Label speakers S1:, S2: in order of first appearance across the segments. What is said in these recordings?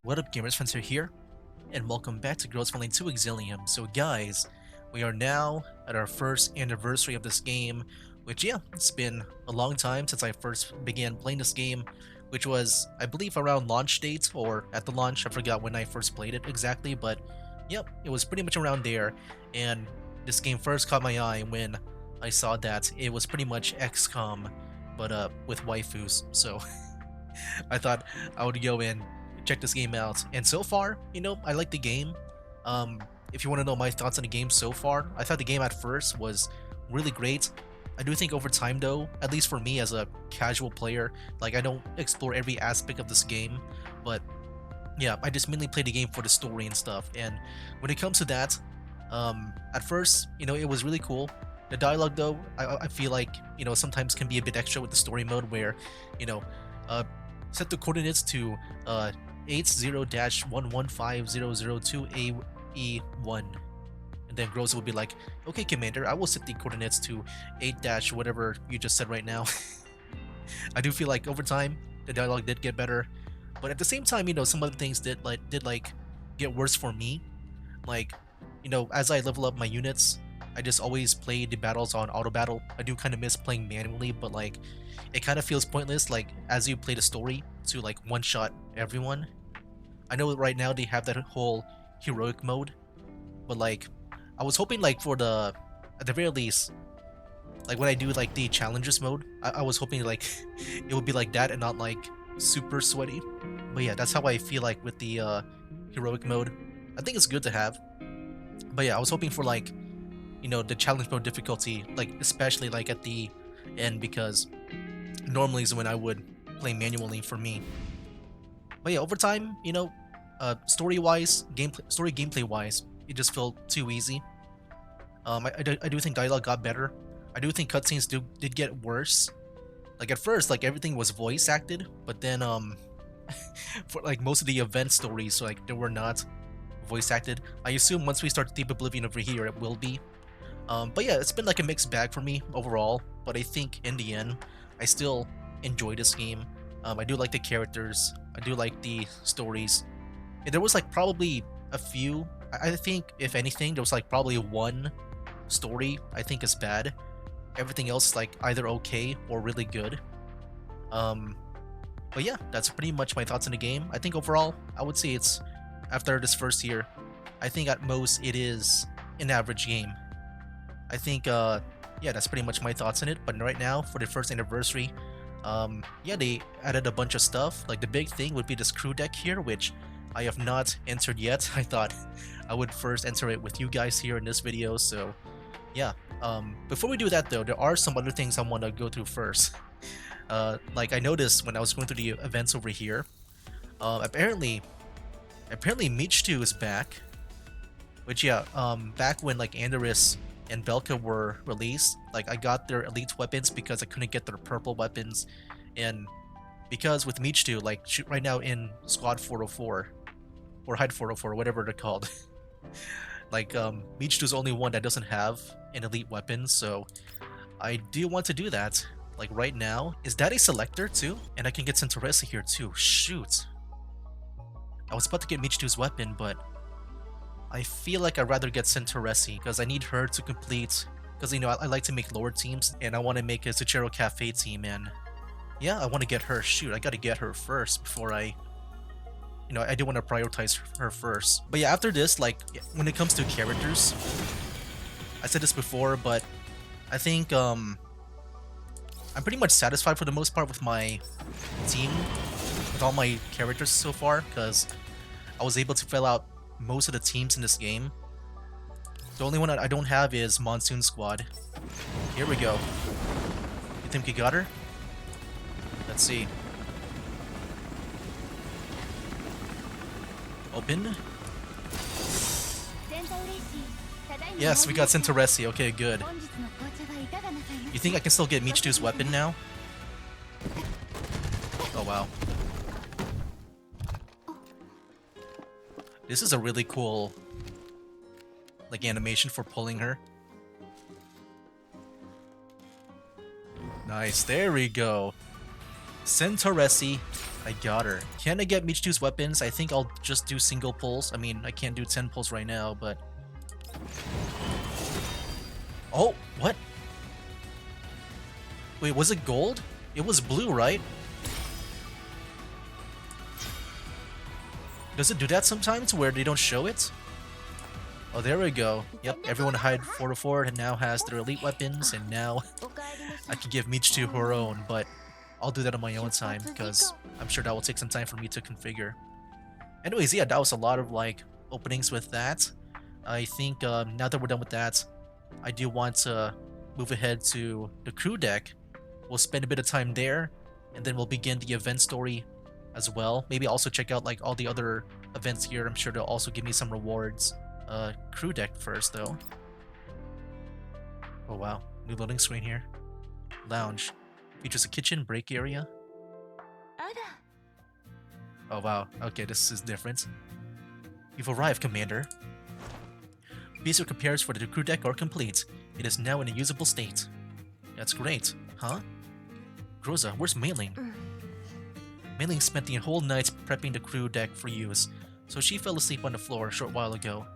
S1: What up, gamers? Spencer here, and welcome back to Frontline 2 Exilium. So guys, we are now at our first anniversary of this game, which yeah, it's been a long time since I first began playing this game, which was, I believe, around launch date, or at the launch. I forgot when I first played it exactly, but yep, it was pretty much around there, and this game first caught my eye when I saw that it was pretty much XCOM, but with waifus, so I thought I would go in, check this game out, and so far, I like the game. If you want to know my thoughts on the game so far, I thought the game at first was really great. I do think over time though, at least for me as a casual player, like I don't explore every aspect of this game, but yeah, I just mainly play the game for the story and stuff. And when it comes to that, at first, it was really cool. The dialogue though, I feel like, sometimes can be a bit extra with the story mode where, you know, uh, set the coordinates to 80-115002AE1. And then Groza would be like, okay, Commander, I will set the coordinates to 8 dash whatever you just said right now. I do feel like over time, the dialogue did get better. But at the same time, some other things did get worse for me. Like, as I level up my units, I just always play the battles on auto battle. I do kind of miss playing manually, but like it kind of feels pointless like as you play the story to like one shot everyone. I know right now they have that whole heroic mode, but like I was hoping like for the at the very least, like when I do like the challengers mode, I was hoping like it would be like that and not like super sweaty. But yeah, that's how I feel like with the heroic mode. I think it's good to have. But yeah, I was hoping for like, the challenge mode difficulty, like especially like at the end, because normally is when I would play manually for me. But yeah, over time, story-wise, gameplay-wise, it just felt too easy. I do think dialogue got better. I do think cutscenes did get worse. Like at first, like everything was voice acted, but then for like most of the event stories, like they were not voice acted. I assume once we start Deep Oblivion over here, it will be. But yeah, it's been like a mixed bag for me overall. But I think in the end, I still enjoy this game. I do like the characters. I do like the stories. And there was like probably a few. I think if anything, there was like probably one story I think is bad. Everything else like either okay or really good. Um, but yeah, that's pretty much my thoughts on the game. I think overall, I would say it's after this first year, I think at most it is an average game. I think yeah, that's pretty much my thoughts on it. But right now, for the first anniversary, yeah, they added a bunch of stuff. Like the big thing would be this crew deck here, which I have not entered yet. I thought I would first enter it with you guys here in this video. So yeah, before we do that though, there are some other things I want to go through first. Like I noticed when I was going through the events over here, apparently Meech 2 is back. Which yeah, back when like Andorus and Belka were released, like I got their elite weapons because I couldn't get their purple weapons, and because with Meech 2, like right now in Squad 404 or Hide 404, whatever they're called, like Meech 2 is the only one that doesn't have an elite weapon, so I do want to do that. Like right now, is that a selector too? And I can get Centoresi here too. Shoot, I was about to get Meech 2's weapon, but I feel like I'd rather get Centoresi because I need her to complete, because I like to make lower teams and I want to make a Suchero Cafe team, and yeah, I want to get her. Shoot, I gotta get her first before I do want to prioritize her first. But yeah, after this, like when it comes to characters, I said this before, but I think I'm pretty much satisfied for the most part with my team, with all my characters so far, because I was able to fill out most of the teams in this game. The only one that I don't have is Monsoon Squad. Here we go. You think we got her? Let's see. Open. Yes, we got Centoresi. Okay, good. You think I can still get Meech 2's weapon now? Oh wow. This is a really cool like animation for pulling her. Nice, there we go. Centauresi. I got her. Can I get Michitu's weapons? I think I'll just do single pulls. I mean, I can't do 10 pulls right now, but... Oh, what? Wait, was it gold? It was blue, right? Does it do that sometimes where they don't show it? Oh, there we go. Yep, everyone hide 4 to 4 and now has their elite weapons, and now I can give Michitu her own, but I'll do that on my own time because I'm sure that will take some time for me to configure. Anyways, yeah, that was a lot of like openings with that. I think now that we're done with that, I do want to move ahead to the crew deck. We'll spend a bit of time there, and then we'll begin the event story as well. Maybe also check out like all the other events here. I'm sure they'll also give me some rewards. Crew deck first though. Oh wow, new loading screen here. Lounge. Features a kitchen break area. Oh wow, okay, this is different. You've arrived, Commander. Basic repairs for the crew deck are complete. It is now in a usable state. That's great, huh? Groza, where's Mei-Ling? Mei-Ling spent the whole night prepping the crew deck for use, so she fell asleep on the floor a short while ago.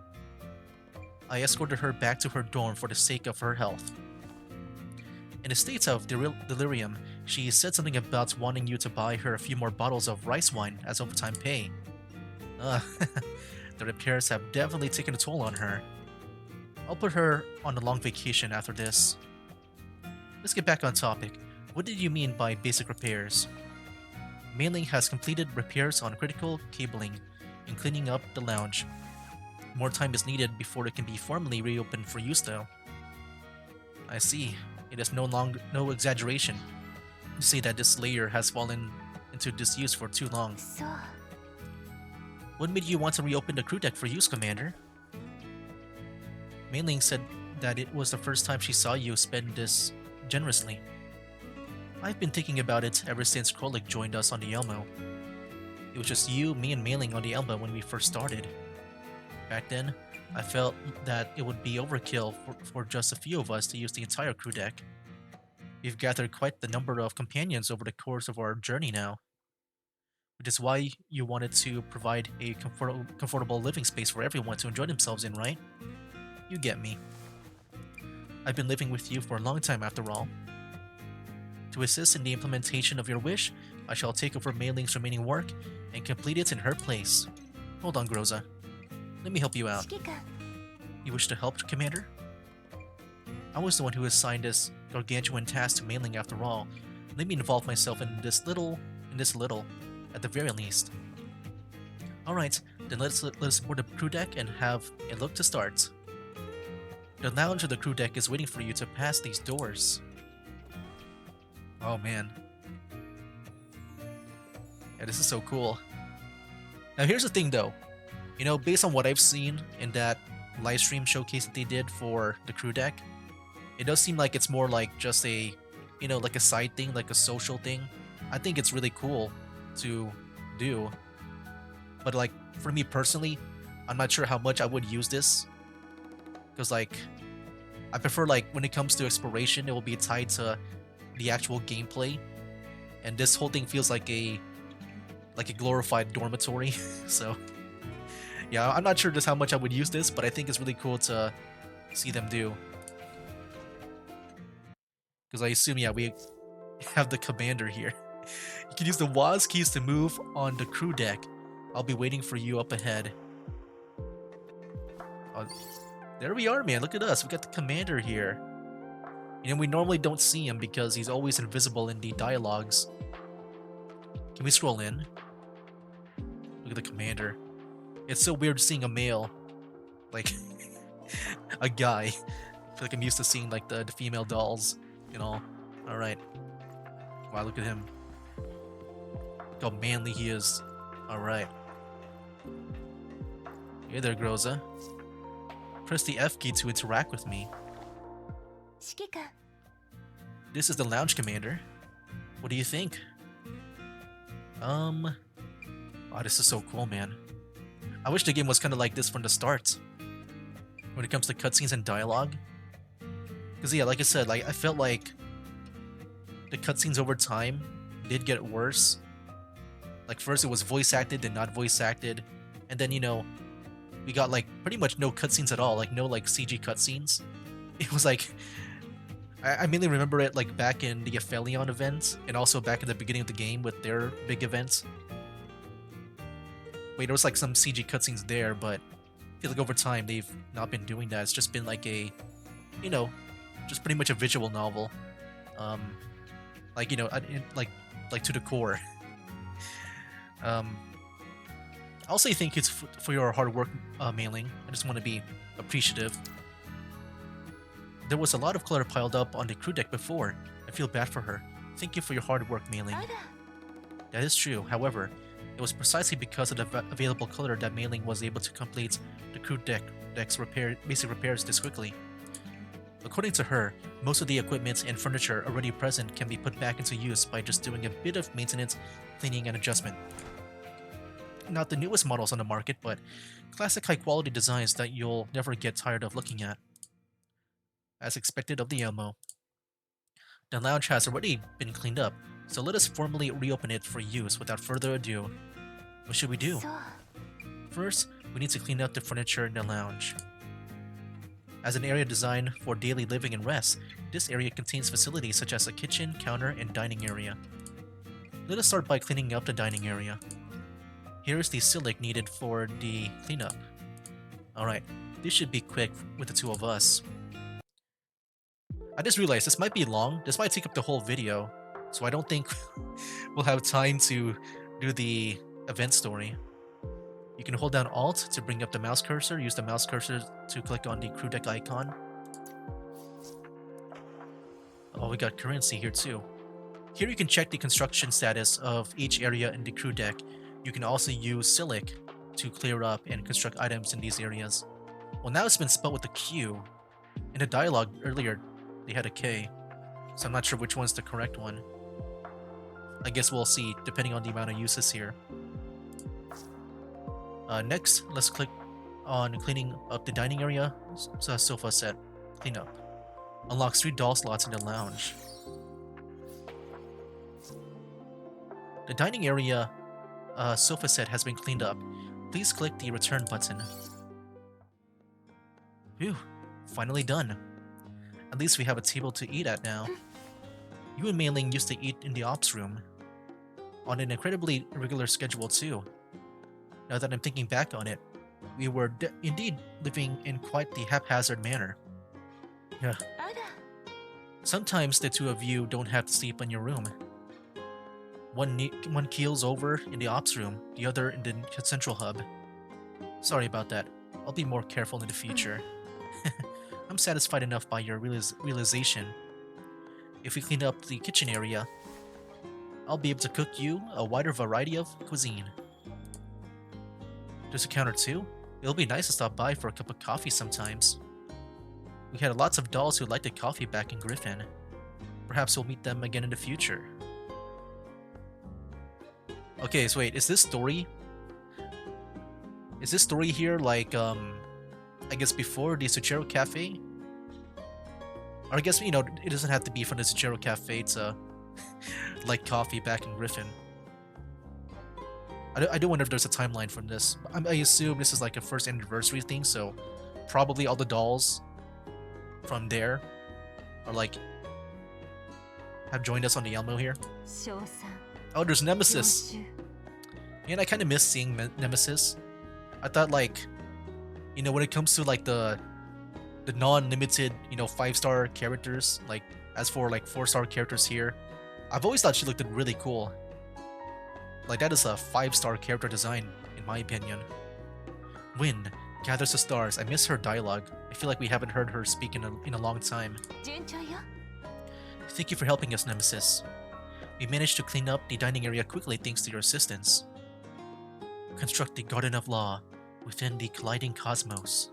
S1: I escorted her back to her dorm for the sake of her health. In a state of delirium, she said something about wanting you to buy her a few more bottles of rice wine as overtime pay. The repairs have definitely taken a toll on her. I'll put her on a long vacation after this. Let's get back on topic. What did you mean by basic repairs? Mei-Ling has completed repairs on critical cabling and cleaning up the lounge. More time is needed before it can be formally reopened for use though. I see. It is no exaggeration to say that this layer has fallen into disuse for too long. What made you want to reopen the crew deck for use, Commander? Mei-Ling said that it was the first time she saw you spend this generously. I've been thinking about it ever since Krolik joined us on the Elmo. It was just you, me, and Mei-Ling on the Elmo when we first started. Back then, I felt that it would be overkill for just a few of us to use the entire crew deck. We've gathered quite the number of companions over the course of our journey now. Which is why you wanted to provide a comfortable living space for everyone to enjoy themselves in, right? You get me. I've been living with you for a long time after all. To assist in the implementation of your wish, I shall take over Mei-Ling's remaining work and complete it in her place. Hold on, Groza. Let me help you out. You wish to help, Commander? I was the one who assigned this gargantuan task to Mei-Ling after all. Let me involve myself in this little, at the very least. Alright, then let's board the crew deck and have a look to start. The lounge of the crew deck is waiting for you to pass these doors. Oh man. Yeah, this is so cool. Now here's the thing though. You know, based on what I've seen in that livestream showcase that they did for the crew deck, it does seem like it's more like just a, you know, like a side thing, like a social thing. I think it's really cool to do. But like, for me personally, I'm not sure how much I would use this. Because like, I prefer like, when it comes to exploration, it will be tied to the actual gameplay. And this whole thing feels like a glorified dormitory. So yeah, I'm not sure just how much I would use this, but I think it's really cool to see them do. Because I assume, yeah, we have the commander here. You can use the WASD keys to move on the crew deck. I'll be waiting for you up ahead. Oh, there we are, man. Look at us. We got the commander here. You know, we normally don't see him because he's always invisible in the dialogues. Can we scroll in? Look at the commander. It's so weird seeing a male. Like, a guy. I feel like I'm used to seeing like the female dolls, you know. Alright. Wow, look at him. Look how manly he is. Alright. Hey there, Groza. Press the F key to interact with me. This is the lounge, Commander. What do you think? Oh, this is so cool, man. I wish the game was kind of like this from the start. When it comes to cutscenes and dialogue. Because yeah, like I said, like I felt like the cutscenes over time did get worse. Like first it was voice acted, then not voice acted, and then we got like pretty much no cutscenes at all, like no like CG cutscenes. It was like I mainly remember it like back in the Aphelion events, and also back in the beginning of the game with their big events. Wait, there was like some CG cutscenes there, but I feel like over time they've not been doing that. It's just been like a, you know, just pretty much a visual novel. Um, like like to the core. Um, I'll say thank you for your hard work, mailing. I just want to be appreciative. There was a lot of clutter piled up on the crew deck before. I feel bad for her. Thank you for your hard work, mailing. That is true. However, it was precisely because of the available clutter that mailing was able to complete the crew deck's basic repairs this quickly. According to her, most of the equipment and furniture already present can be put back into use by just doing a bit of maintenance, cleaning, and adjustment. Not the newest models on the market, but classic high-quality designs that you'll never get tired of looking at. As expected of the Elmo, the lounge has already been cleaned up, so let us formally reopen it for use without further ado. What should we do? First, we need to clean up the furniture in the lounge. As an area designed for daily living and rest, this area contains facilities such as a kitchen, counter, and dining area. Let us start by cleaning up the dining area. Here is the silic needed for the cleanup. Alright, this should be quick with the two of us. I just realized this might be long, this might take up the whole video, so I don't think we'll have time to do the event story. You can hold down Alt to bring up the mouse cursor, use the mouse cursor to click on the crew deck icon. Oh, we got currency here too. Here you can check the construction status of each area in the crew deck. You can also use Silic to clear up and construct items in these areas. Well, now it's been spelled with a Q. In the dialogue earlier, they had a K, so I'm not sure which one's the correct one. I guess we'll see, depending on the amount of uses here. Next, let's click on cleaning up the dining area. Sofa set. Clean up. Unlocks 3 doll slots in the lounge. The dining area sofa set has been cleaned up. Please click the return button. Phew, finally done. At least we have a table to eat at now. You and Mei Ling used to eat in the ops room. On an incredibly irregular schedule too. Now that I'm thinking back on it, we were indeed living in quite the haphazard manner. Yeah. Sometimes the two of you don't have to sleep in your room. One keels over in the ops room, the other in the central hub. Sorry about that. I'll be more careful in the future. I'm satisfied enough by your realization. If we clean up the kitchen area, I'll be able to cook you a wider variety of cuisine. There's a counter too? It'll be nice to stop by for a cup of coffee sometimes. We had lots of dolls who liked the coffee back in Griffin. Perhaps we'll meet them again in the future. Okay, so wait, is this story? Is this story here like, I guess before the Suchero Cafe? Or I guess, it doesn't have to be from the Suchero Cafe to like coffee back in Griffin. I do wonder if there's a timeline from this. I assume this is like a first anniversary thing, so probably all the dolls from there are like have joined us on the Elmo here. Oh, there's Nemesis. Man, I kind of miss seeing Nemesis. I thought like, when it comes to like the non-limited, 5-star characters, like as for like 4-star characters here, I've always thought she looked really cool. Like that is a 5-star character design, in my opinion. Wind gathers the stars. I miss her dialogue. I feel like we haven't heard her speak in a long time. Thank you for helping us, Nemesis. We managed to clean up the dining area quickly thanks to your assistance. Construct the Garden of Law within the colliding cosmos.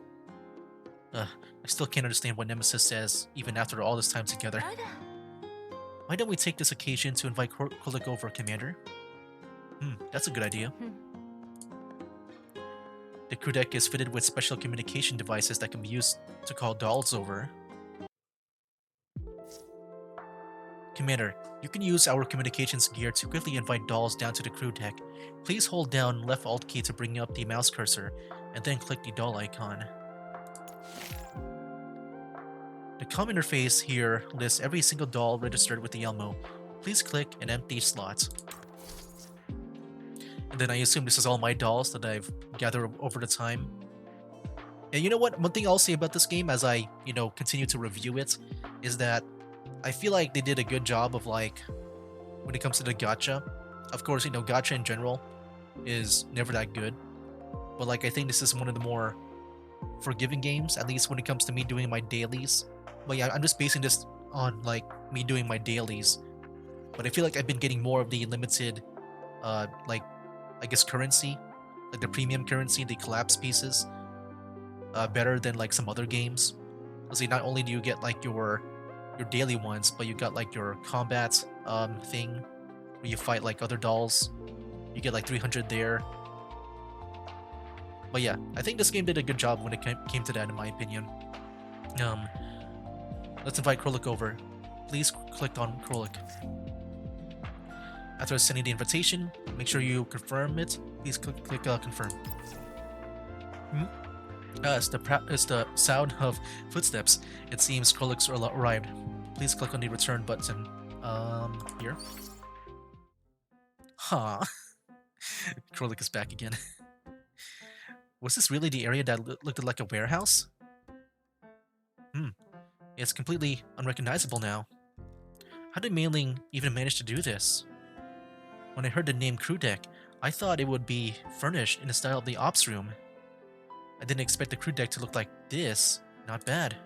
S1: I still can't understand what Nemesis says, even after all this time together. Why don't we take this occasion to invite Kulik over, Commander? That's a good idea. The crew deck is fitted with special communication devices that can be used to call dolls over. Commander, you can use our communications gear to quickly invite dolls down to the crew deck. Please hold down left alt key to bring up the mouse cursor, and then click the doll icon. The comm interface here lists every single doll registered with the Elmo. Please click an empty slot. And then I assume this is all my dolls that I've gathered over the time. And you know what? One thing I'll say about this game as I, continue to review it is that I feel like they did a good job of like, when it comes to the gacha. Of course, gacha in general is never that good. But like, I think this is one of the more forgiving games, at least when it comes to me doing my dailies. But yeah, I'm just basing this on like me doing my dailies. But I feel like I've been getting more of the limited, like, I guess currency, like the premium currency, the collapse pieces, better than like some other games. Let's see, not only do you get like your daily ones, but you got like your combat thing where you fight like other dolls. You get like 300 there. But yeah, I think this game did a good job when it came to that, in my opinion. Let's invite Krolik over. Please click on Krolik. After sending the invitation, make sure you confirm it. Please click confirm. It's the sound of footsteps. It seems Krolik's arrived. Please click on the return button. Here. Huh. Krolik is back again. Was this really the area that looked like a warehouse? It's completely unrecognizable now. How did Mailing even manage to do this? When I heard the name crew deck, I thought it would be furnished in the style of the ops room. I didn't expect the crew deck to look like this. Not bad.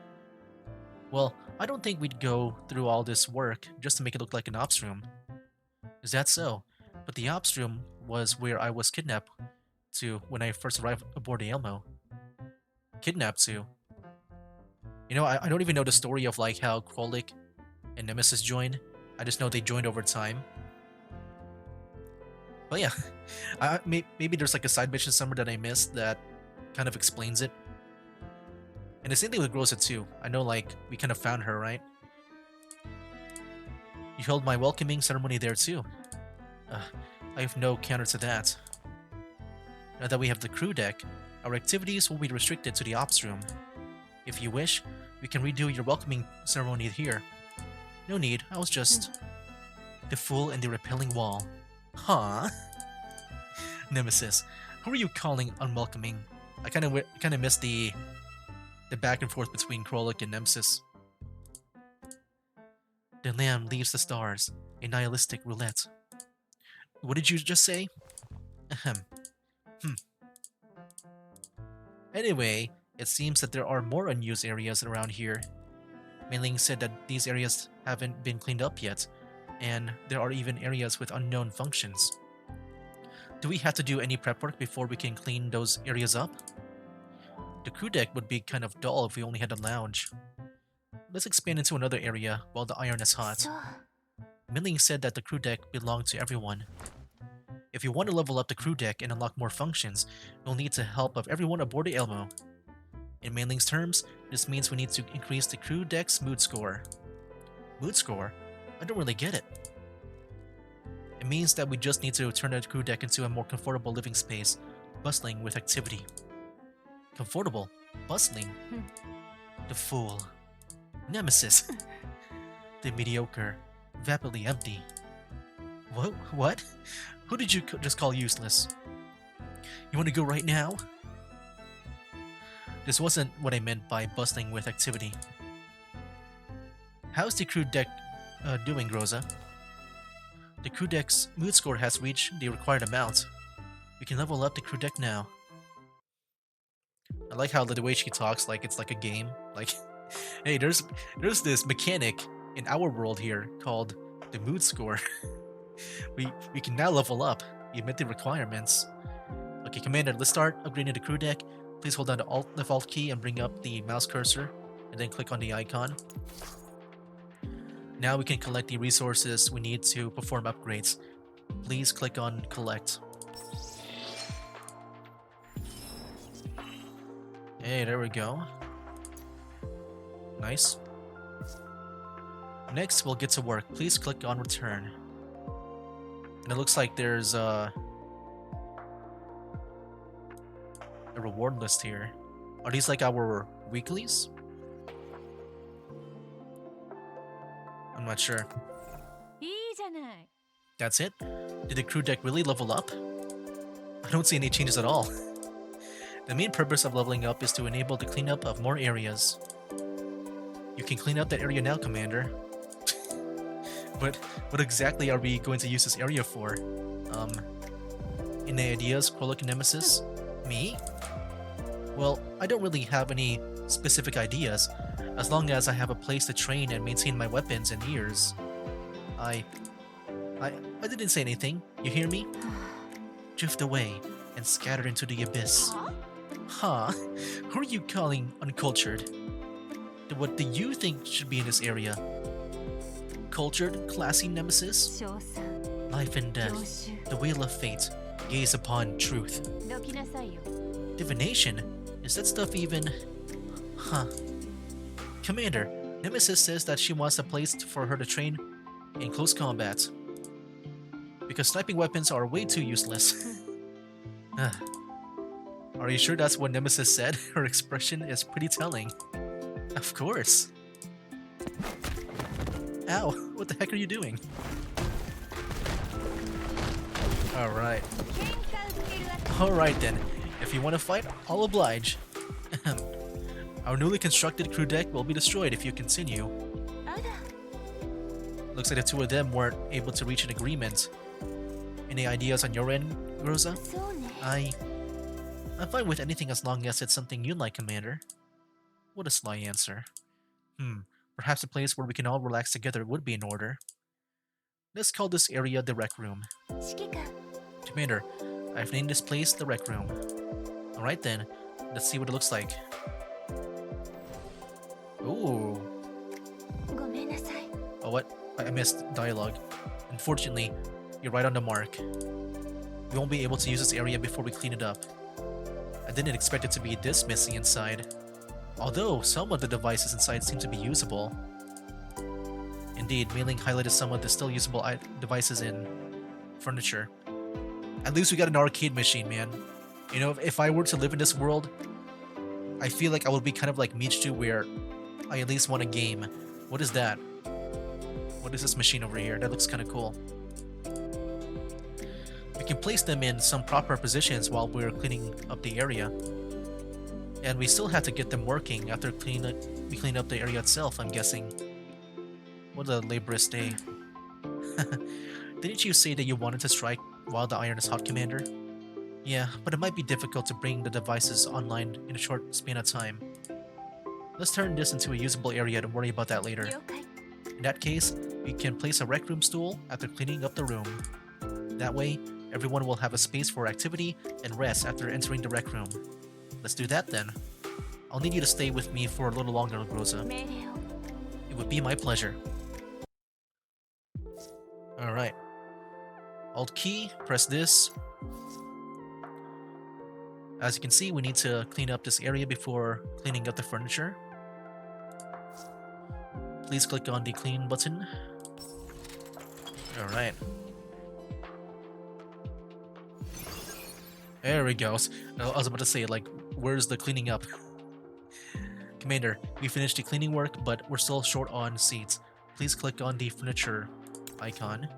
S1: Well, I don't think we'd go through all this work just to make it look like an ops room. Is that so? But the ops room was where I was kidnapped to when I first arrived aboard the Elmo. Kidnapped to? I don't even know the story of like how Krolik and Nemesis joined. I just know they joined over time. But yeah, maybe there's like a side mission somewhere that I missed that kind of explains it. And the same thing with Rosa too. I know like we kind of found her, right? You held my welcoming ceremony there too. I have no counter to that. Now that we have the crew deck, our activities will be restricted to the ops room. If you wish, we can redo your welcoming ceremony here. No need, I was just... The fool and the repelling wall. Huh? Nemesis, who are you calling unwelcoming? I kind of missed the back and forth between Krolik and Nemesis. The lamb leaves the stars, a nihilistic roulette. What did you just say? Ahem. Anyway, it seems that there are more unused areas around here. Mei-Ling said that these areas haven't been cleaned up yet, and there are even areas with unknown functions. Do we have to do any prep work before we can clean those areas up? The crew deck would be kind of dull if we only had a lounge. Let's expand into another area while the iron is hot. Mei-Ling said that the crew deck belonged to everyone. If you want to level up the crew deck and unlock more functions, you'll need the help of everyone aboard the Elmo. In Mei-Ling's terms, this means we need to increase the crew deck's mood score. Mood score? I don't really get it. It means that we just need to turn the crew deck into a more comfortable living space, bustling with activity. Comfortable? Bustling? The fool. Nemesis. The mediocre. Vapidly empty. What? Who did you just call useless? You want to go right now? This wasn't what I meant by bustling with activity. How's the crew deck doing, Rosa? The crew deck's mood score has reached the required amount. We can level up the crew deck now. I like how the way she talks like it's like a game. Like, hey, there's this mechanic in our world here called the mood score. we can now level up. We met the requirements. Okay, Commander, let's start upgrading the crew deck. Please hold down the left alt key and bring up the mouse cursor, and then click on the icon. Now we can collect the resources we need to perform upgrades. Please click on Collect. Hey, there we go. Nice. Next, we'll get to work. Please click on return. And it looks like there's a reward list here. Are these like our weeklies? I'm not sure. That's it? Did the crew deck really level up? I don't see any changes at all. The main purpose of leveling up is to enable the cleanup of more areas. You can clean up that area now, Commander. But what exactly are we going to use this area for? Any ideas, Krolok Nemesis? Me? Well, I don't really have any specific ideas, as long as I have a place to train and maintain my weapons and ears. I didn't say anything, you hear me? Drift away and scatter into the abyss. Huh? Who are you calling uncultured? What do you think should be in this area? Cultured, classy Nemesis? Life and death, the wheel of fate, gaze upon truth. Divination? Is that stuff even... Huh. Commander, Nemesis says that she wants a place for her to train in close combat. Because sniping weapons are way too useless. Are you sure that's what Nemesis said? Her expression is pretty telling. Of course. Ow, what the heck are you doing? Alright. Alright then, if you want to fight, I'll oblige. Our newly constructed crew deck will be destroyed if you continue. Looks like the two of them weren't able to reach an agreement. Any ideas on your end, Rosa? I'm fine with anything as long as it's something you like, Commander. What a sly answer. Perhaps a place where we can all relax together would be in order. Let's call this area the Rec Room. Commander, I've named this place the Rec Room. Alright then, let's see what it looks like. Ooh. Oh, what? I missed dialogue. Unfortunately, you're right on the mark. We won't be able to use this area before we clean it up. I didn't expect it to be this messy inside. Although, some of the devices inside seem to be usable. Indeed, Mei Ling highlighted some of the still usable devices in furniture. At least we got an arcade machine, man. You know, if I were to live in this world, I feel like I would be kind of like Michiru, where I at least want a game. What is that? What is this machine over here? That looks kind of cool. We can place them in some proper positions while we're cleaning up the area. And we still have to get them working after we clean up the area itself, I'm guessing. What a laborious day. Didn't you say that you wanted to strike while the iron is hot, Commander? Yeah, but it might be difficult to bring the devices online in a short span of time. Let's turn this into a usable area and worry about that later. In that case, we can place a rec room stool after cleaning up the room. That way, everyone will have a space for activity and rest after entering the rec room. Let's do that then. I'll need you to stay with me for a little longer, Rosa. It would be my pleasure. Alright. Alt key, press this. As you can see, we need to clean up this area before cleaning up the furniture. Please click on the clean button. Alright. There we go. I was about to say, like, where's the cleaning up? Commander, we finished the cleaning work, but we're still short on seats. Please click on the furniture icon.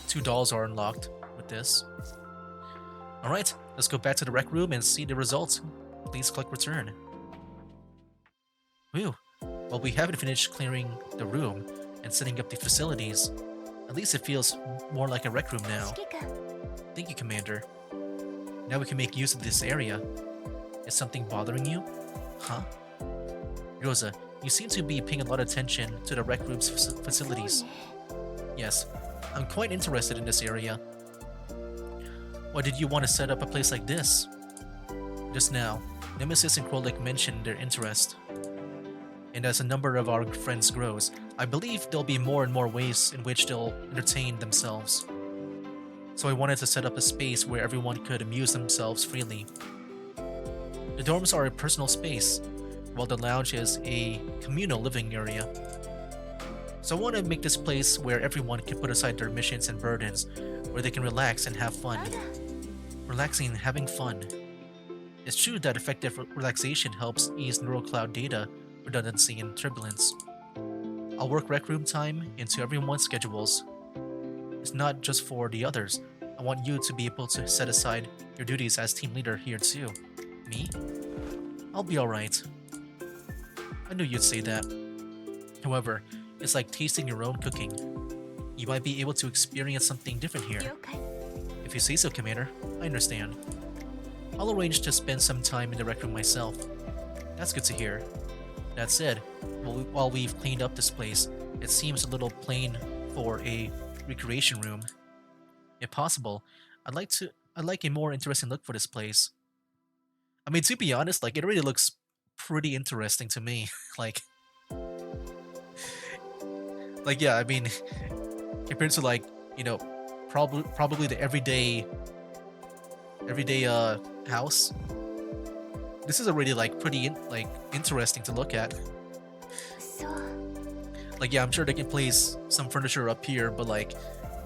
S1: 2 dolls are unlocked with this. Alright, let's go back to the rec room and see the results. Please click return. Whew. Well, we haven't finished clearing the room and setting up the facilities. At least it feels more like a rec room now. Thank you, Commander. Now we can make use of this area. Is something bothering you? Huh? Rosa, you seem to be paying a lot of attention to the rec room's facilities. Yes, I'm quite interested in this area. Why did you want to set up a place like this? Just now, Nemesis and Krolok mentioned their interest. And as the number of our friends grows, I believe there'll be more and more ways in which they'll entertain themselves. So I wanted to set up a space where everyone could amuse themselves freely. The dorms are a personal space, while the lounge is a communal living area. So I want to make this place where everyone can put aside their missions and burdens, where they can relax and have fun. Relaxing and having fun. It's true that effective relaxation helps ease neural cloud data, redundancy, and turbulence. I'll work rec room time into everyone's schedules. It's not just for the others. I want you to be able to set aside your duties as team leader here too. Me? I'll be alright. I knew you'd say that. However, it's like tasting your own cooking. You might be able to experience something different here. If you say so, Commander, I understand. I'll arrange to spend some time in the rec room myself. That's good to hear. That said, while we've cleaned up this place, it seems a little plain for a recreation room. If possible, I'd like a more interesting look for this place. I mean, to be honest, like, it really looks pretty interesting to me. like yeah, I mean, compared to, like, you know, probably the everyday house, this is already, like, pretty interesting to look at. Like, yeah, I'm sure they can place some furniture up here, but, like,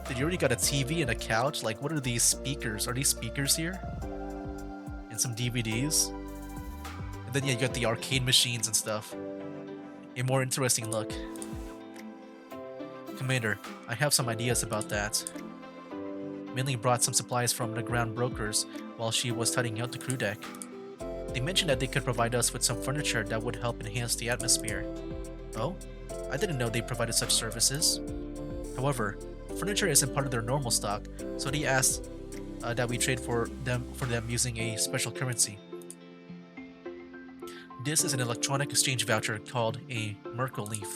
S1: did you already got a TV and a couch? Like, what are these speakers? Are these speakers here? And some DVDs? And then, yeah, you got the arcade machines and stuff. A more interesting look. Commander, I have some ideas about that. Mainly brought some supplies from the ground brokers while she was tidying out the crew deck. They mentioned that they could provide us with some furniture that would help enhance the atmosphere. Oh? I didn't know they provided such services. However, furniture isn't part of their normal stock, so they asked that we trade for them using a special currency. This is an electronic exchange voucher called a Merkle Leaf.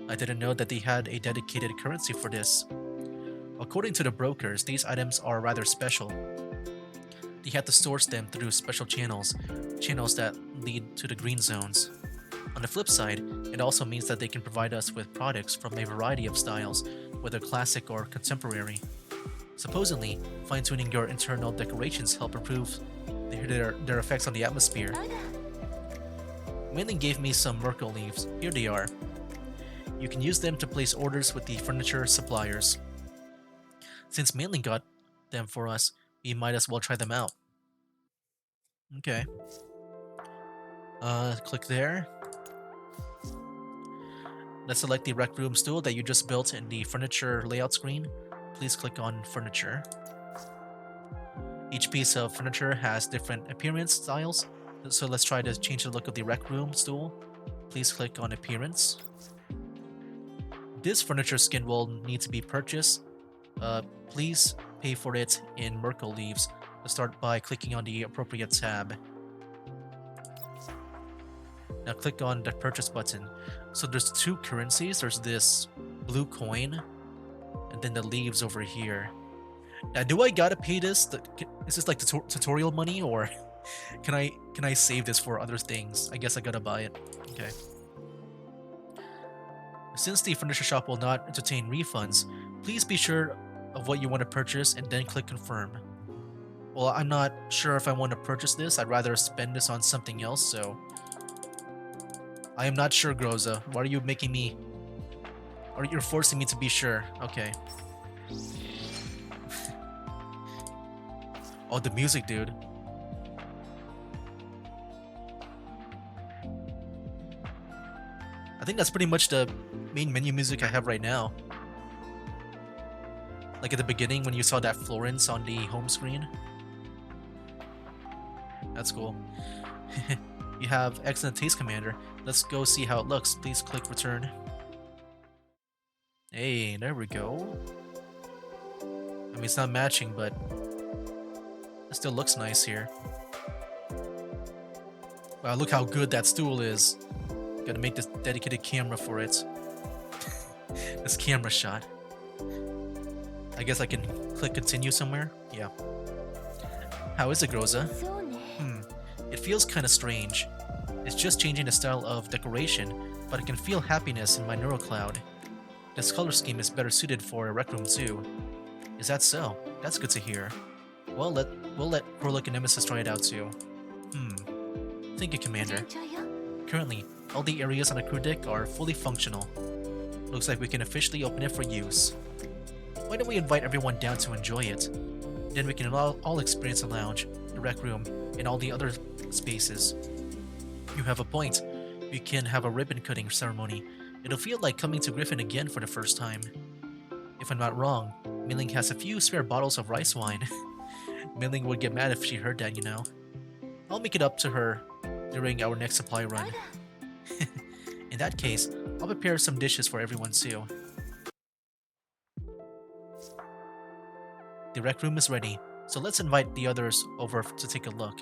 S1: I didn't know that they had a dedicated currency for this. According to the brokers, these items are rather special. They had to source them through special channels that lead to the green zones. On the flip side, it also means that they can provide us with products from a variety of styles, whether classic or contemporary. Supposedly, fine-tuning your internal decorations help improve their effects on the atmosphere. Mainly gave me some Merkle leaves. Here they are. You can use them to place orders with the furniture suppliers. Since Mainly got them for us, we might as well try them out. Okay. Click there. Let's select the rec room stool that you just built in the furniture layout screen. Please click on furniture. Each piece of furniture has different appearance styles, so let's try to change the look of the rec room stool. Please click on appearance. This furniture skin will need to be purchased. Please pay for it in Merkle leaves. Let's start by clicking on the appropriate tab. Now click on the purchase button. So there's two currencies. There's this blue coin and then the leaves over here. Now, do I gotta pay this? Is this like tutorial money, or can I save this for other things? I guess I gotta buy it. Okay. Since the furniture shop will not entertain refunds, please be sure of what you want to purchase and then click confirm. Well, I'm not sure if I want to purchase this. I'd rather spend this on something else, so I am not sure, Groza. Why are you making me... You're forcing me to be sure. Okay. Oh, the music, dude. I think that's pretty much the main menu music I have right now. Like at the beginning when you saw that Florence on the home screen. That's cool. You have excellent taste, Commander. Let's go see how it looks. Please click return. Hey, there we go. I mean, it's not matching, but it still looks nice here. Wow, look how good that stool is. Gotta make this dedicated camera for it. This camera shot. I guess I can click continue somewhere? Yeah. How is it, Groza? It feels kinda strange. It's just changing the style of decoration, but I can feel happiness in my neural cloud. This color scheme is better suited for a rec room too. Is that so? That's good to hear. Well, we'll let Corlick and Nemesis try it out too. Thank you, Commander. Currently, all the areas on the crew deck are fully functional. Looks like we can officially open it for use. Why don't we invite everyone down to enjoy it? Then we can all experience the lounge, the rec room, and all the other spaces. You have a point. We can have a ribbon cutting ceremony. It'll feel like coming to Griffin again for the first time. If I'm not wrong, Ming has a few spare bottles of rice wine. Ming would get mad if she heard that, you know. I'll make it up to her during our next supply run. In that case, I'll prepare some dishes for everyone too. The rec room is ready, so let's invite the others over to take a look.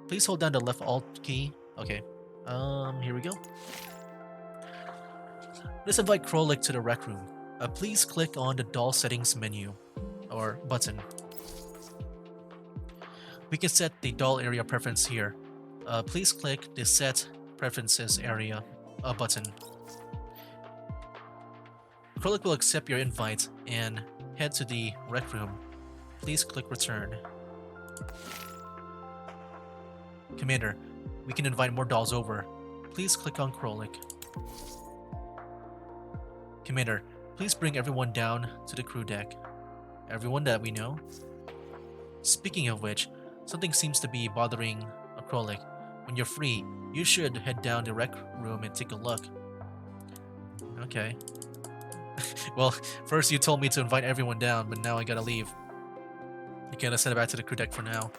S1: Please hold down the left Alt key. Okay. Here we go. Let's invite Krolik to the rec room. Please click on the doll settings menu, or button. We can set the doll area preference here. Please click the set preferences area button. Krolik will accept your invite and head to the rec room. Please click return. Commander, we can invite more dolls over. Please click on Krolik. Commander, please bring everyone down to the crew deck. Everyone that we know. Speaking of which, something seems to be bothering Krolik. When you're free, you should head down the rec room and take a look. Okay. Well, first you told me to invite everyone down, but now I gotta leave. Okay, let's head back to the crew deck for now.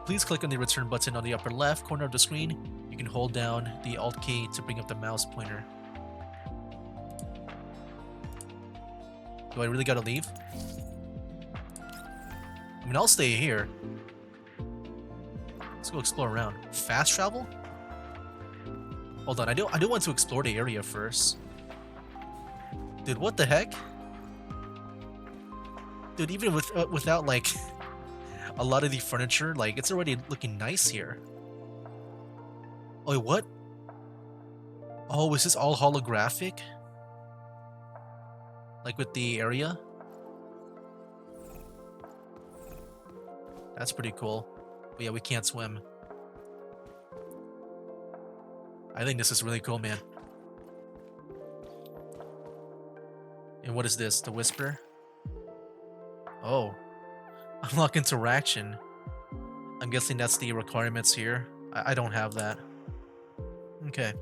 S1: Please click on the return button on the upper left corner of the screen. You can hold down the Alt key to bring up the mouse pointer. Do I really gotta leave? I mean, I'll stay here. Let's go explore around. Fast travel? Hold on, I do want to explore the area first. Dude, what the heck? Dude, even without like a lot of the furniture, like it's already looking nice here. Oh, wait, what? Oh, is this all holographic? Like with the area? That's pretty cool. But yeah, we can't swim. I think this is really cool, man. And what is this? The Whisper? Oh. Unlock interaction. I'm guessing that's the requirements here. I don't have that. Okay.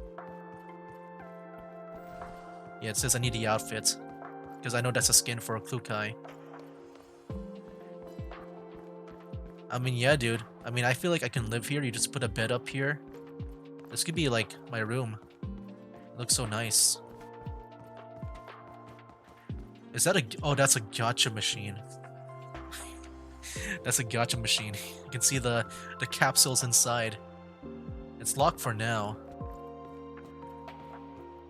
S1: Yeah, it says I need the outfit. Because I know that's a skin for a Klukai. I mean, yeah, dude. I mean, I feel like I can live here. You just put a bed up here. This could be like my room. It looks so nice. Is that a... Oh, that's a gacha machine. That's a gacha machine. You can see the capsules inside. It's locked for now.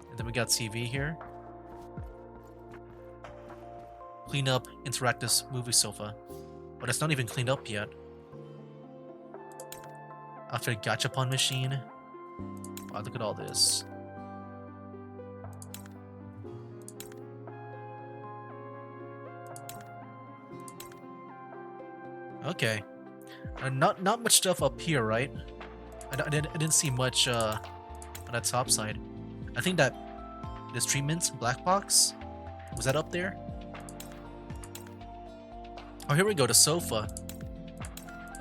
S1: And then we got TV here. Clean up, interact this movie sofa. But it's not even cleaned up yet. After a gachapon machine. Wow, look at all this. Okay. Not much stuff up here, right? I didn't see much on the top side. I think that this treatment black box was that up there? Oh, here we go. The sofa.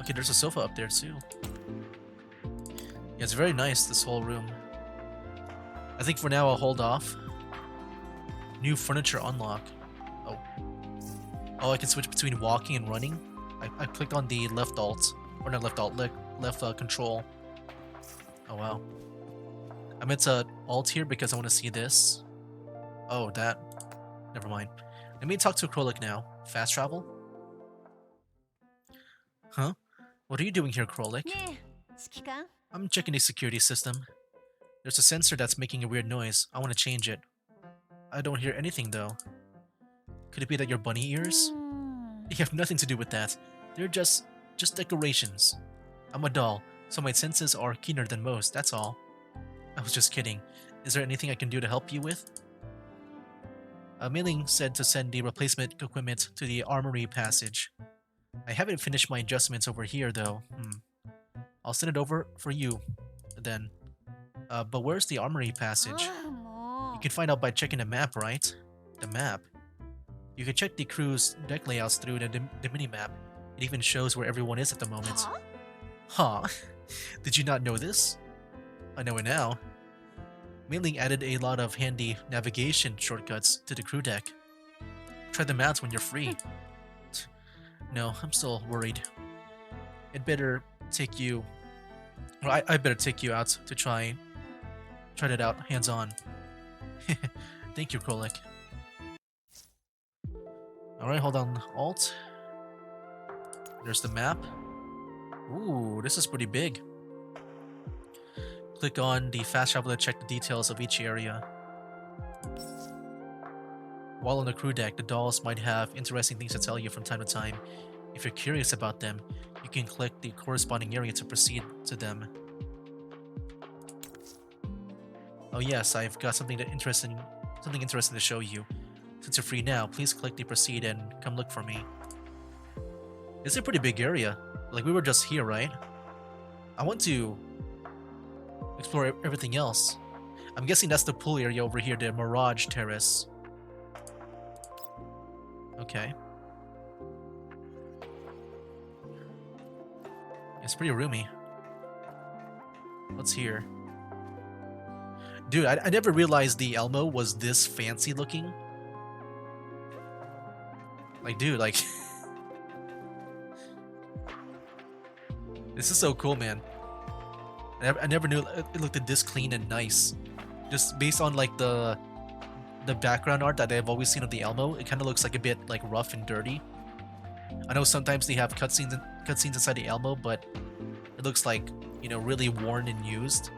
S1: Okay, there's a sofa up there too. Yeah, it's very nice. This whole room. I think for now I'll hold off. New furniture unlock. Oh. Oh, I can switch between walking and running. I clicked on the left alt, or not left alt, left control. Oh wow. I meant to alt here because I want to see this. Oh, that. Never mind. Let me talk to Krolik now. Fast travel? Huh? What are you doing here, Krolik? I'm checking the security system. There's a sensor that's making a weird noise. I want to change it. I don't hear anything though. Could it be that your bunny ears? They have nothing to do with that. They're just decorations. I'm a doll, so my senses are keener than most, that's all. I was just kidding. Is there anything I can do to help you with? Mailing said to send the replacement equipment to the armory passage. I haven't finished my adjustments over here though. I'll send it over for you then. But where's the armory passage? You can find out by checking the map, right? The map. You can check the crew's deck layouts through the mini-map. It even shows where everyone is at the moment. Huh? Did you not know this? I know it now. Mailing added a lot of handy navigation shortcuts to the crew deck. Try them out when you're free. No, I'm still worried. It better take you... Well, I better take you out to try it out hands-on. Thank you, Krolik. Alright, hold on. Alt. There's the map. Ooh, this is pretty big. Click on the fast travel to check the details of each area. While on the crew deck, the dolls might have interesting things to tell you from time to time. If you're curious about them, you can click the corresponding area to proceed to them. Oh yes, I've got something interesting to show you. Since you're free now, please click the proceed and come look for me. It's a pretty big area. Like, we were just here, right? I want to explore everything else. I'm guessing that's the pool area over here, the Mirage Terrace. Okay. It's pretty roomy. What's here? Dude, I never realized the Elmo was this fancy looking. Like, dude, like... This is so cool, man. I never knew it looked this clean and nice. Just based on, like, the background art that I've always seen of the Elmo, it kind of looks like a bit, like, rough and dirty. I know sometimes they have cutscenes inside the Elmo, but it looks like, you know, really worn and used.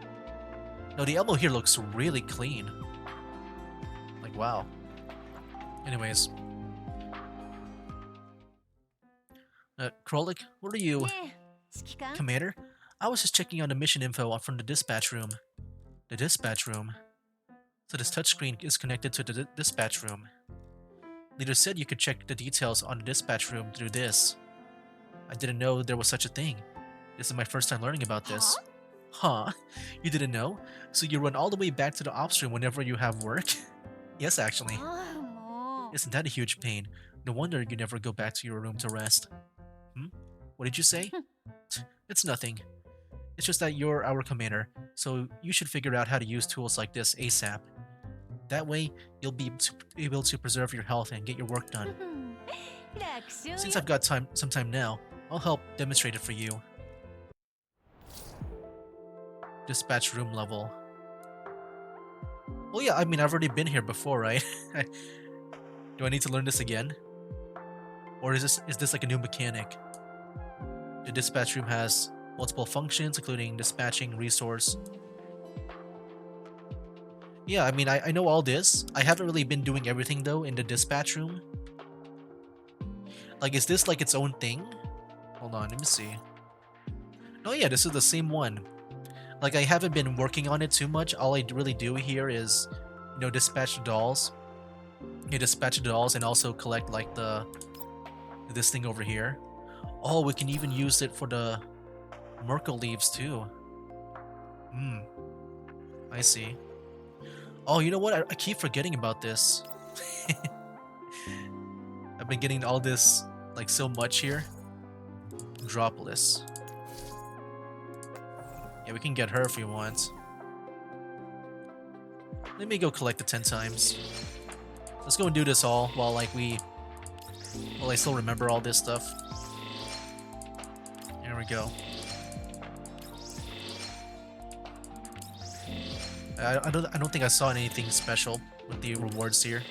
S1: No, the Elmo here looks really clean. Like, wow. Anyways. Krolik, what are you? Commander? I was just checking on the mission info from the dispatch room. The dispatch room? So this touchscreen is connected to the dispatch room. Leader said you could check the details on the dispatch room through this. I didn't know there was such a thing. This is my first time learning about this. Huh? You didn't know? So you run all the way back to the ops room whenever you have work? Yes, actually. Isn't that a huge pain? No wonder you never go back to your room to rest. What did you say? It's nothing. It's just that you're our commander, so you should figure out how to use tools like this ASAP. That way, you'll be able to preserve your health and get your work done. Since I've got some time now, I'll help demonstrate it for you. Dispatch room level. Well, yeah, I mean, I've already been here before, right? Do I need to learn this again? Or is this like a new mechanic? The dispatch room has multiple functions, including dispatching, resource. Yeah, I mean, I know all this. I haven't really been doing everything, though, in the dispatch room. Like, is this like its own thing? Hold on, let me see. Oh yeah, this is the same one. Like, I haven't been working on it too much. All I really do here is, you know, dispatch the dolls. You dispatch the dolls and also collect, like, this thing over here. Oh, we can even use it for the Merkle leaves, too. I see. Oh, you know what? I keep forgetting about this. I've been getting all this, like, so much here. Dropless. Yeah, we can get her if we want. Let me go collect the 10 times. Let's go and do this all while, like, while I still remember all this stuff. There we go. I don't think I saw anything special with the rewards here.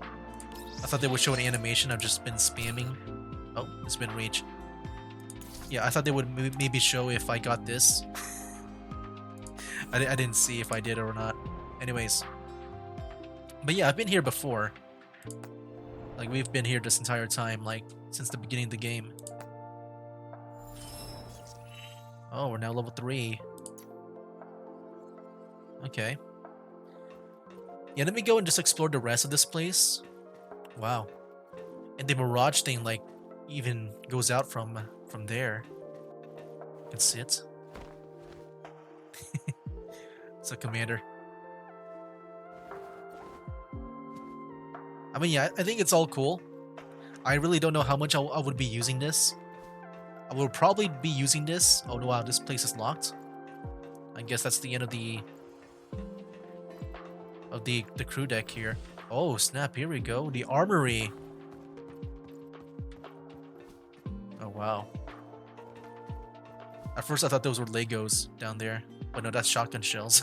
S1: I thought they would show an animation. I've just been spamming. Oh, it's been reached. Yeah, I thought they would maybe show if I got this. I didn't see if I did or not. Anyways. But yeah, I've been here before. Like, we've been here this entire time, like, since the beginning of the game. Oh, we're now level 3. Okay. Yeah, let me go and just explore the rest of this place. Wow. And the Mirage thing, like, even goes out from there. You can sit. It's a commander. I mean, yeah, I think it's all cool. I really don't know how much I would be using this. I will probably be using this. Oh wow, this place is locked. I guess that's the end of the crew deck here. Oh snap! Here we go. The armory. Oh wow. At first I thought those were Legos down there, but no, that's shotgun shells.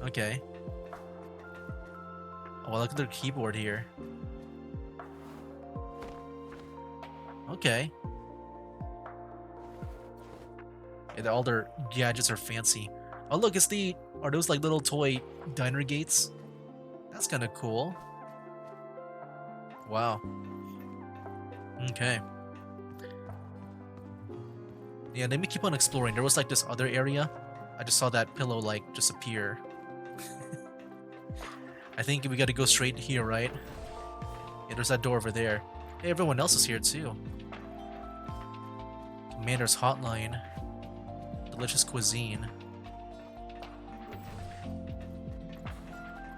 S1: Okay. Oh, well, look at their keyboard here. Okay. Yeah, all their gadgets are fancy. Oh look, are those like little toy diner gates? That's kind of cool. Wow. Okay. Yeah, let me keep on exploring. There was like this other area. I just saw that pillow like just appear. I think we gotta go straight here, right? Yeah, there's that door over there. Hey, everyone else is here too. Commander's Hotline. Delicious cuisine.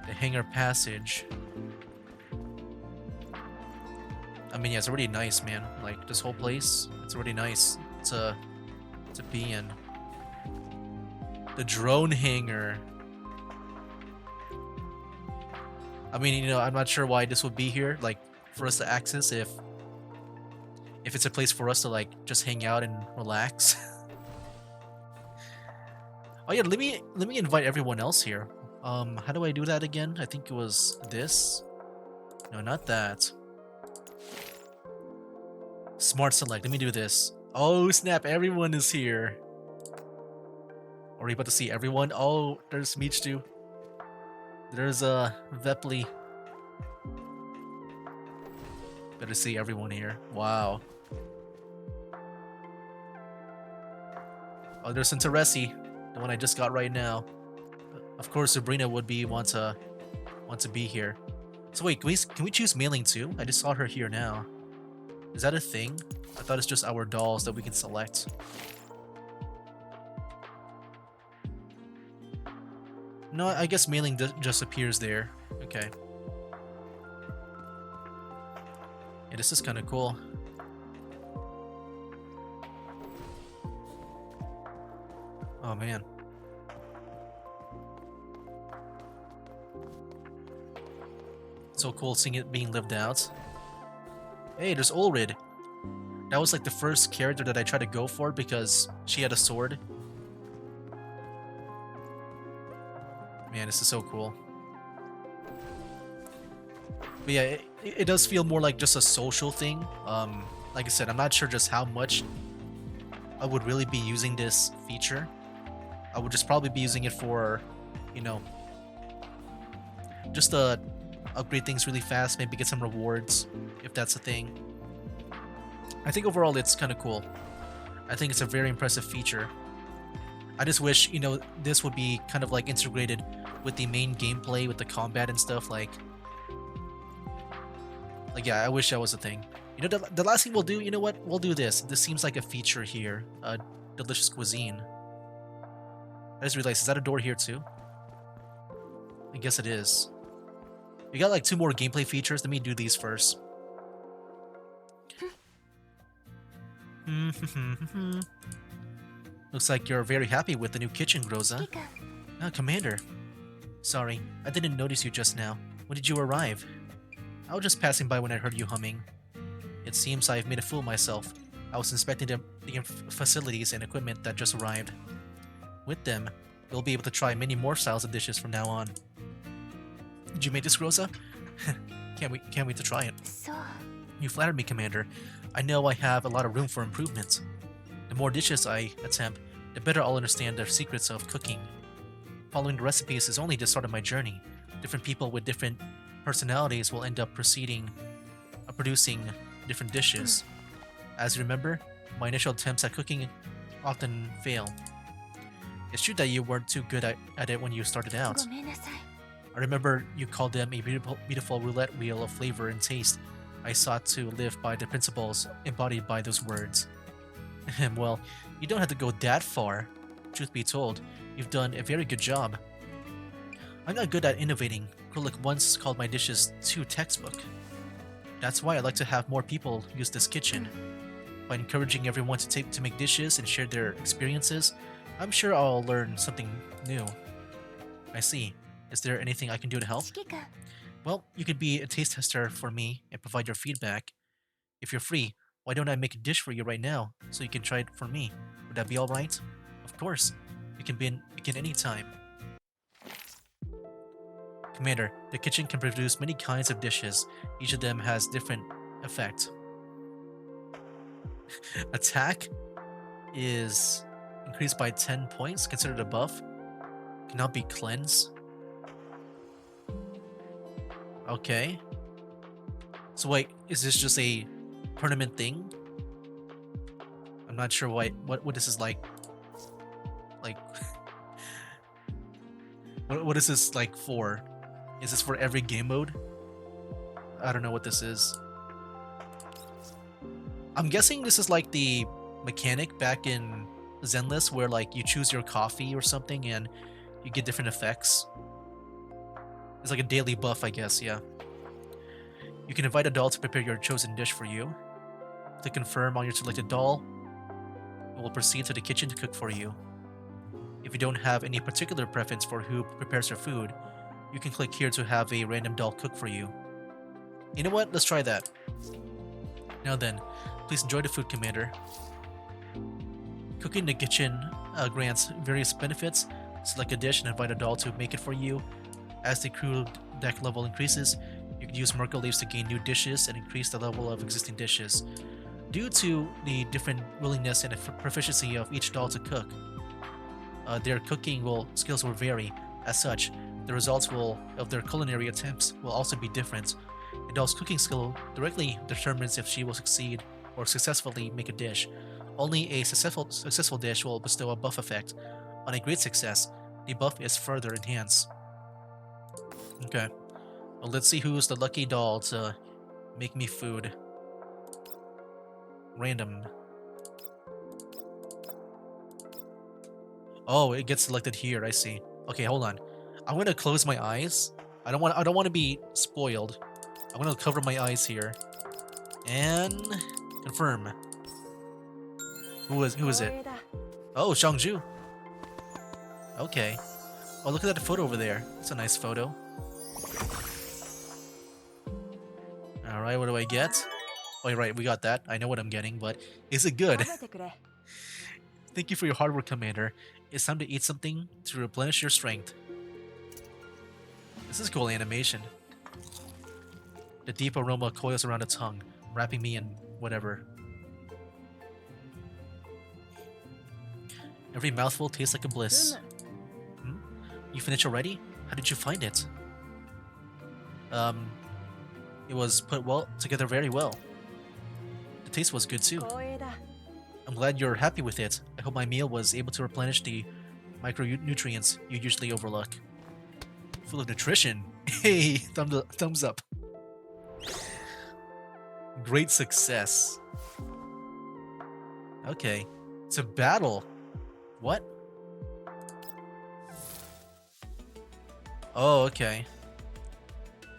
S1: The Hangar Passage. I mean, yeah, it's already nice, man. Like, this whole place, it's already nice to be in. The drone hangar. I mean, you know, I'm not sure why this would be here, like, for us to access if it's a place for us to, like, just hang out and relax. Oh yeah, let me invite everyone else here. How do I do that again? I think it was this. No, not that. Smart select. Let me do this. Oh snap! Everyone is here. Are we about to see everyone? Oh, there's Meech too. There's Vepli. Better see everyone here. Wow. Oh, there's Interesi, the one I just got right now. Of course, Sabrina would want to be here. So wait, can we choose mailing too? I just saw her here now. Is that a thing? I thought it's just our dolls that we can select. No, I guess mailing just appears there. Okay. Yeah, this is kind of cool. Oh man. So cool seeing it being lived out. Hey, there's Ulrid. That was like the first character that I tried to go for because she had a sword. Man, this is so cool. But yeah, it does feel more like just a social thing. Like I said, I'm not sure just how much I would really be using this feature. I would just probably be using it for, you know, just to upgrade things really fast, maybe get some rewards, if that's a thing. I think overall it's kind of cool. I think it's a very impressive feature. I just wish, you know, this would be kind of like integrated with the main gameplay, with the combat and stuff. Like yeah, I wish that was a thing. You know, the last thing we'll do, you know what? We'll do this. This seems like a feature here. Delicious cuisine. I just realized, is that a door here too? I guess it is. We got like 2 more gameplay features. Let me do these first. Looks like you're very happy with the new kitchen, Groza. Commander. Sorry, I didn't notice you just now. When did you arrive? I was just passing by when I heard you humming. It seems I've made a fool of myself. I was inspecting the facilities and equipment that just arrived. With them, you'll be able to try many more styles of dishes from now on. Did you make this, Groza? Can't wait to try it. You flattered me, Commander. I know I have a lot of room for improvement. The more dishes I attempt, the better I'll understand the secrets of cooking. Following the recipes is only the start of my journey. Different people with different personalities will end up producing different dishes. As you remember, my initial attempts at cooking often fail. It's true that you weren't too good at it when you started out. I remember you called them a beautiful roulette wheel of flavor and taste. I sought to live by the principles embodied by those words. Well, you don't have to go that far. Truth be told, you've done a very good job. I'm not good at innovating, Krolik once called my dishes too textbook. That's why I like to have more people use this kitchen. By encouraging everyone to make dishes and share their experiences, I'm sure I'll learn something new. I see. Is there anything I can do to help? Well, you could be a taste tester for me and provide your feedback. If you're free, why don't I make a dish for you right now so you can try it for me? Would that be alright? Of course. You can begin anytime. Commander, the kitchen can produce many kinds of dishes. Each of them has different effect. Attack is increased by 10 points, considered a buff. Cannot be cleansed. Okay. So wait, is this just a tournament thing? I'm not sure what this is like. Like, what is this like for? Is this for every game mode? I don't know what this is. I'm guessing this is like the mechanic back in Zenless where like you choose your coffee or something and you get different effects. It's like a daily buff, I guess, yeah. You can invite a doll to prepare your chosen dish for you. Click confirm on your selected doll. It will proceed to the kitchen to cook for you. If you don't have any particular preference for who prepares your food, you can click here to have a random doll cook for you. You know what? Let's try that. Now then, please enjoy the food, Commander. Cooking in the kitchen grants various benefits. Select a dish and invite a doll to make it for you. As the crew deck level increases, you can use Merkle leaves to gain new dishes and increase the level of existing dishes. Due to the different willingness and proficiency of each doll to cook, their cooking skills will vary. As such, the results of their culinary attempts will also be different. A doll's cooking skill directly determines if she will succeed or successfully make a dish. Only a successful dish will bestow a buff effect. On a great success, the buff is further enhanced. Okay. Well, let's see who's the lucky doll to make me food. Random. Oh, it gets selected here. I see. Okay, hold on. I'm gonna close my eyes. I don't want to be spoiled. I'm gonna cover my eyes here and confirm. Who is it? Oh, Shangju. Okay. Oh, look at that photo over there. It's a nice photo. All right, what do I get? Oh, right, we got that. I know what I'm getting, but is it good? Thank you for your hard work, Commander. It's time to eat something to replenish your strength. This is cool animation. The deep aroma coils around the tongue, wrapping me in whatever. Every mouthful tastes like a bliss. Hmm? You finished already? How did you find it? It was put together very well. The taste was good too. I'm glad you're happy with it. I hope my meal was able to replenish the micronutrients you usually overlook. Full of nutrition. Hey, thumbs up. Great success. Okay. It's a battle. What? Oh, okay.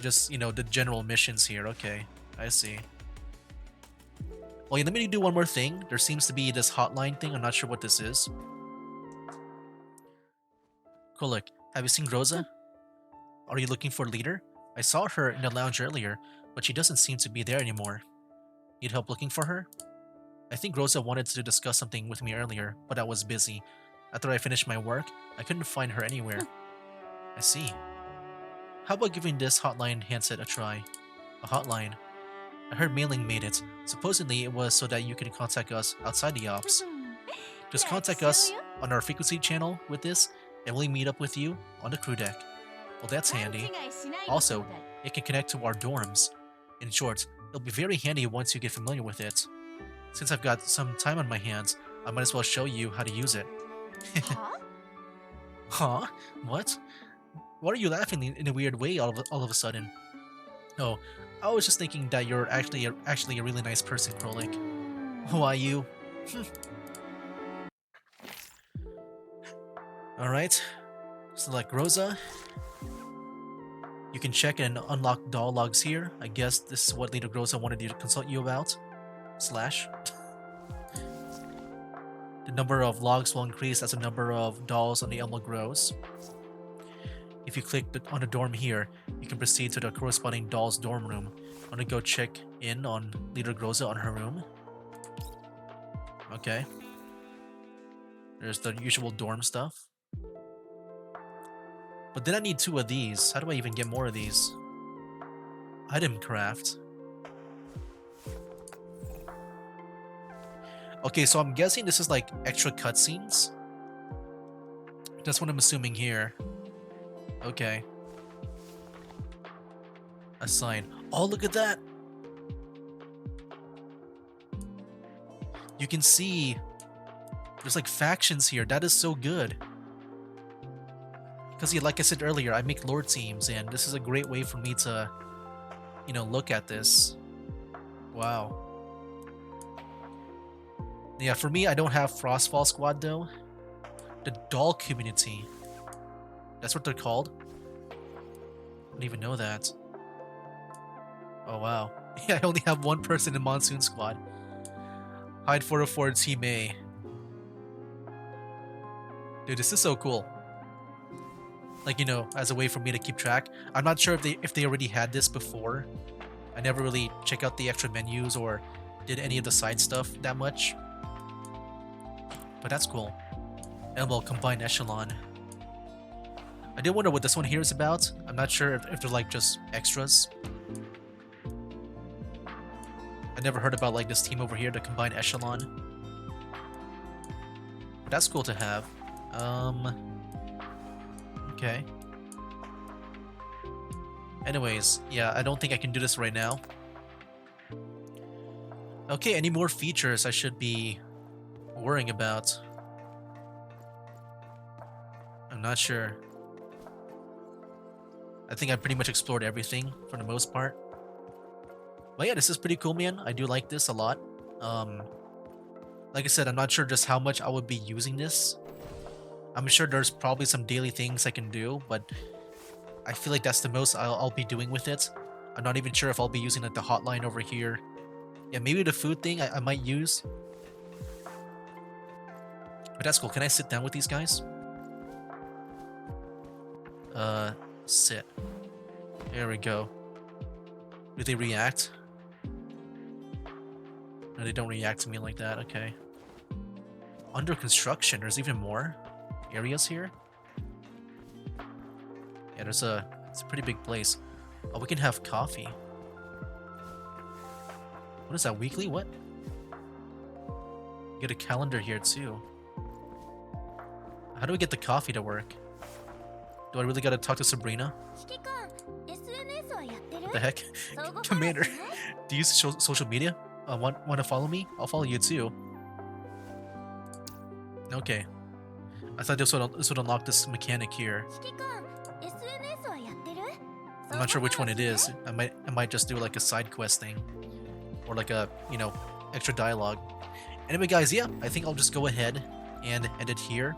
S1: Just, the general missions here. Okay, I see. Well, yeah, let me do one more thing. There seems to be this hotline thing. I'm not sure what this is. Kolek, have you seen Groza? Are you looking for a leader? I saw her in the lounge earlier, but she doesn't seem to be there anymore. Need help looking for her? I think Groza wanted to discuss something with me earlier, but I was busy. After I finished my work, I couldn't find her anywhere. I see. How about giving this hotline handset a try? A hotline? I heard mailing made it. Supposedly it was so that you can contact us outside the ops. Just contact us on our frequency channel with this, and we'll meet up with you on the crew deck. Well, that's handy. Also, it can connect to our dorms. In short, it'll be very handy once you get familiar with it. Since I've got some time on my hands, I might as well show you how to use it. Huh? What? Why are you laughing in a weird way all of a sudden? Oh, I was just thinking that you're actually a really nice person, Krolik. Why you? Alright. Select Rosa. You can check and unlock doll logs here. I guess this is what Leader Groza wanted you to consult you about. Slash. The number of logs will increase as the number of dolls on the emerald grows. If you click on the dorm here, you can proceed to the corresponding doll's dorm room. I'm gonna go check in on Leader Groza on her room. Okay. There's the usual dorm stuff. But then I need 2 of these. How do I even get more of these? Item craft. Okay, so I'm guessing this is like extra cutscenes. That's what I'm assuming here. Okay. Assign. Oh, look at that! You can see there's like factions here. That is so good. Because like I said earlier, I make lore teams, and this is a great way for me to, you know, look at this. Wow. Yeah, for me, I don't have Frostfall Squad though. The doll community. That's what they're called? I didn't even know that. Oh wow. Yeah, I only have 1 person in Monsoon Squad. Hide 404 Team A. Dude, this is so cool. Like, you know, as a way for me to keep track. I'm not sure if they already had this before. I never really checked out the extra menus or did any of the side stuff that much. But that's cool. And well, combined echelon. I did wonder what this one here is about. I'm not sure if they're like just extras. I never heard about like this team over here, the combined echelon. But that's cool to have. Okay. Anyways, yeah, I don't think I can do this right now. Okay, any more features I should be worrying about? I'm not sure. I think I pretty much explored everything for the most part. But yeah, this is pretty cool, man. I do like this a lot. Like I said, I'm not sure just how much I would be using this. I'm sure there's probably some daily things I can do, but I feel like that's the most I'll be doing with it. I'm not even sure if I'll be using like the hotline over here. Yeah, maybe the food thing I might use. But that's cool. Can I sit down with these guys? Sit. There we go. Do they react? No, they don't react to me like that. Okay. Under construction. There's even more areas here. Yeah, it's a pretty big place. Oh, we can have coffee. What is that? Weekly? What? Get a calendar here too. How do we get the coffee to work? Do I really gotta talk to Sabrina? What the heck? Commander, do you use social media? Want to follow me? I'll follow you too. Okay. I thought this would unlock this mechanic here. I'm not sure which one it is. I might just do like a side quest thing, or like a, you know, extra dialogue. Anyway, guys, yeah, I think I'll just go ahead and end it here.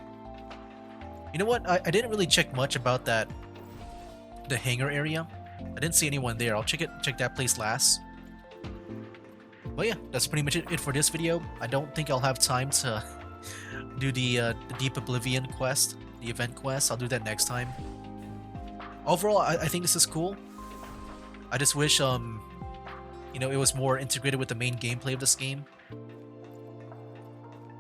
S1: You know what? I didn't really check much about the hangar area. I didn't see anyone there. I'll check that place last. But yeah, that's pretty much it for this video. I don't think I'll have time to do the Deep Oblivion quest, the event quest. I'll do that next time. Overall, I think this is cool. I just wish, you know, it was more integrated with the main gameplay of this game.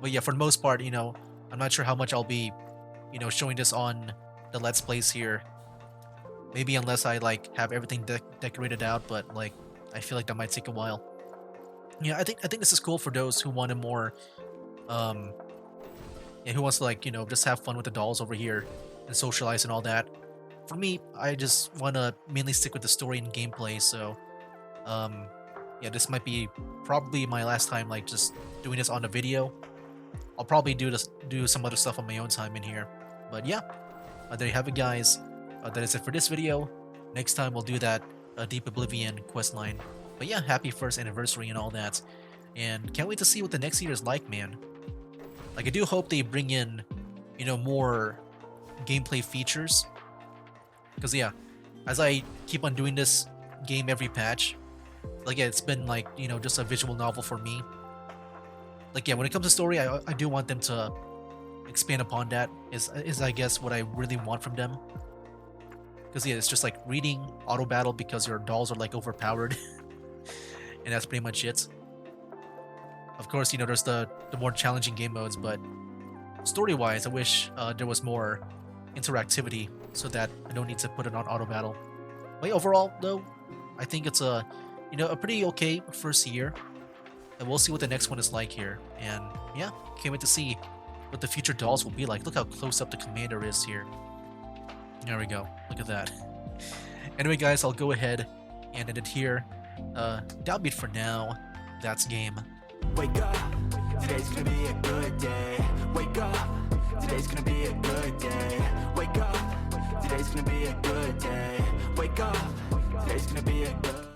S1: But yeah, for the most part, you know, I'm not sure how much I'll be, you know, showing this on the Let's Plays here. Maybe unless I like have everything decorated out, but like I feel like that might take a while. Yeah, I think this is cool for those who want a more, yeah, who wants to like, you know, just have fun with the dolls over here and socialize and all that. For me, I just want to mainly stick with the story and gameplay. So, yeah, this might be probably my last time like just doing this on a video. I'll probably do some other stuff on my own time in here. But yeah, there you have it, guys. That is it for this video. Next time we'll do that Deep Oblivion questline. But yeah, happy 1st anniversary and all that. And can't wait to see what the next year is like, man. Like, I do hope they bring in, you know, more gameplay features. Because yeah, as I keep on doing this game every patch, like yeah, it's been like, you know, just a visual novel for me. Like yeah, when it comes to story, I do want them to expand upon that. Is I guess what I really want from them. Because yeah, it's just like reading auto battle because your dolls are like overpowered, and that's pretty much it. Of course, you know, there's the more challenging game modes, but story wise, I wish there was more interactivity so that I don't need to put it on auto battle. But yeah, overall, though, I think it's a, you know, a pretty okay first year, and we'll see what the next one is like here. And yeah, can't wait to see what the future dolls will be like. Look how close up the commander is here. There we go. Look at that. Anyway, guys, I'll go ahead and end it here. That'll be it for now. That's game.
S2: Wake up, today's gonna be a good day. Wake up, today's gonna be a good day. Wake up, today's gonna be a good day. Wake up, today's gonna be a good